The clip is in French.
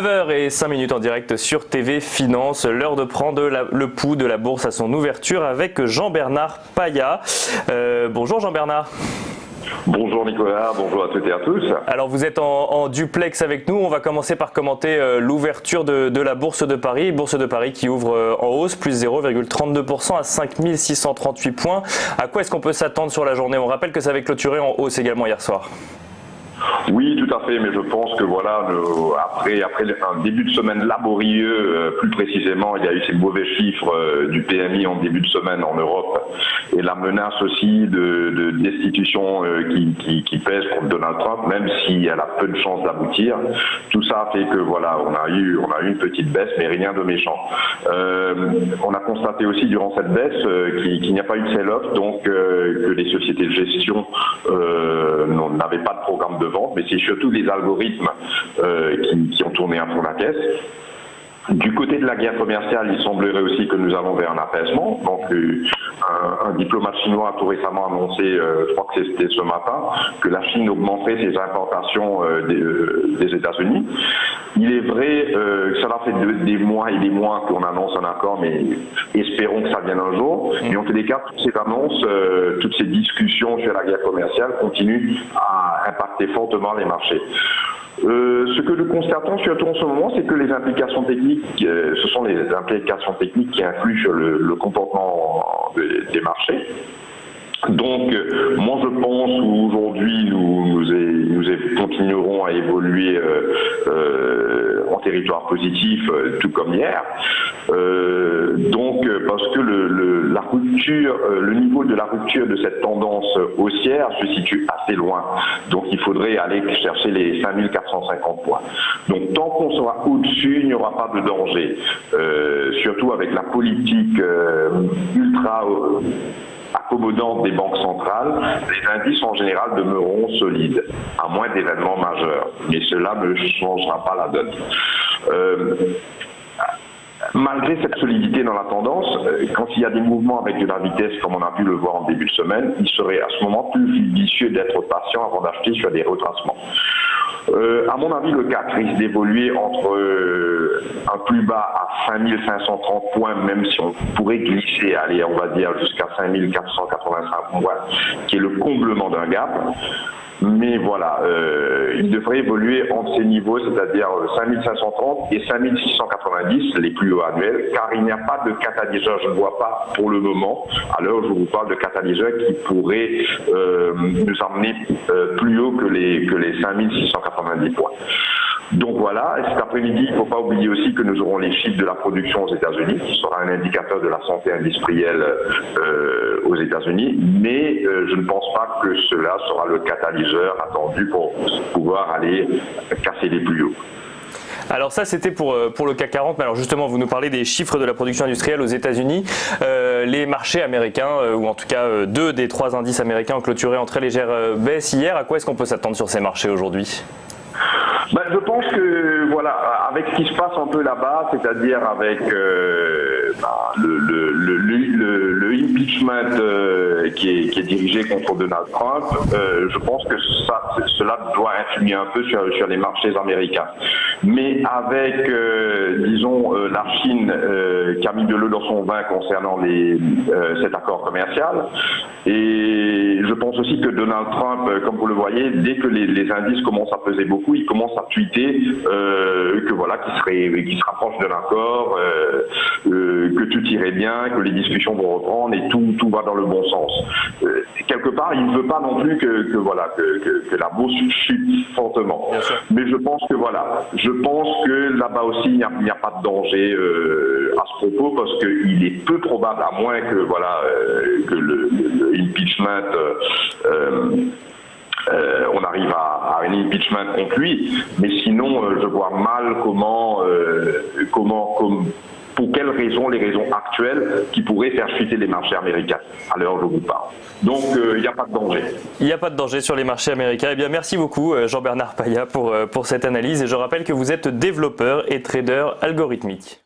9h05 en direct sur TV Finance. L'heure de prendre le pouls de la bourse à son ouverture avec Jean-Bernard Paya. Bonjour Jean-Bernard. Bonjour Nicolas, bonjour à toutes et à tous. Alors vous êtes en duplex avec nous. On va commencer par commenter l'ouverture de la Bourse de Paris. Bourse de Paris qui ouvre en hausse, plus 0,32% à 5638 points. À quoi est-ce qu'on peut s'attendre sur la journée? On rappelle que ça avait clôturé en hausse également hier soir. Oui, tout à fait, mais je pense que voilà, après un début de semaine laborieux, plus précisément, il y a eu ces mauvais chiffres du PMI en début de semaine en Europe et la menace aussi de destitution qui pèse contre Donald Trump, même si elle a peu de chances d'aboutir. Tout ça fait que voilà, on a eu une petite baisse, mais rien de méchant. On a constaté aussi durant cette baisse qu'il n'y a pas eu de sell-off, donc que les sociétés de gestion n'avaient pas de programme de vente, mais c'est surtout les algorithmes qui ont tourné à fond la caisse. Du côté de la guerre commerciale, il semblerait aussi que nous allons vers un apaisement. Donc, un diplomate chinois a tout récemment annoncé, je crois que c'était ce matin, que la Chine augmenterait ses importations des États-Unis. Il est vrai que cela fait des mois et des mois qu'on annonce un accord, mais espérons que ça vienne un jour. Mais en tous les cas, toutes ces annonces, toutes ces discussions sur la guerre commerciale continuent à impacter fortement les marchés. Ce que nous constatons surtout en ce moment, c'est que les implications techniques, ce sont les implications techniques qui influent sur le comportement des marchés. Donc, moi je pense qu'aujourd'hui nous continuerons à évoluer en territoire positif, tout comme hier. Parce que le niveau de la rupture de cette tendance haussière se situe assez loin. Donc, il faudrait aller chercher les 5450 points. Donc, tant qu'on sera au-dessus, il n'y aura pas de danger. Surtout avec la politique ultra accommodante des banques centrales, les indices en général demeureront solides, à moins d'événements majeurs. Mais cela ne changera pas la donne. Malgré cette solidité dans la tendance, quand il y a des mouvements avec de la vitesse, comme on a pu le voir en début de semaine, il serait à ce moment plus judicieux d'être patient avant d'acheter sur des retracements. À mon avis, le CAC risque d'évoluer entre un plus bas à 5530 points, même si on pourrait glisser, aller, on va dire, jusqu'à 5485 points, qui est le comblement d'un gap. Mais voilà, il devrait évoluer entre ces niveaux, c'est-à-dire 5530 et 5690, les plus hauts annuels, car il n'y a pas de catalyseur, je ne vois pas pour le moment, à l'heure où je vous parle, de catalyseur qui pourrait nous amener plus haut que les 5690 points. Donc voilà, et cet après-midi, il ne faut pas oublier aussi que nous aurons les chiffres de la production aux États-Unis, qui sera un indicateur de la santé industrielle aux États-Unis, mais je ne pense pas que cela sera le catalyseur attendu pour pouvoir aller casser les plus hauts. Alors ça c'était pour le CAC 40, mais alors justement vous nous parlez des chiffres de la production industrielle aux États-Unis. Les marchés américains, ou en tout cas 2 des 3 indices américains ont clôturé en très légère baisse hier. À quoi est-ce qu'on peut s'attendre sur ces marchés aujourd'hui ? Je pense que voilà, avec ce qui se passe un peu là-bas, c'est-à-dire avec le impeachment qui est dirigé contre Donald Trump, je pense que cela doit influer un peu sur les marchés américains. Mais avec, la Chine qui a mis de l'eau dans son vin concernant cet accord commercial, et je pense aussi que Donald Trump, comme vous le voyez, dès que les indices commencent à peser beaucoup, il commence à tweeter que voilà, qu'il se rapproche de l'accord, que tout irait bien, que les discussions vont reprendre et tout va dans le bon sens. Quelque part, il ne veut pas non plus que la bourse chute fortement. Mais je pense que là-bas aussi, il n'y a pas de danger à ce propos, parce qu'il est peu probable, à moins que le impeachment on arrive à un impeachment conclu, mais sinon je vois mal pour quelles raisons, les raisons actuelles qui pourraient faire chuter les marchés américains à l'heure où je vous parle. Donc il n'y a pas de danger. Il n'y a pas de danger sur les marchés américains. Eh bien, merci beaucoup Jean-Bernard Paya pour cette analyse, et je rappelle que vous êtes développeur et trader algorithmique.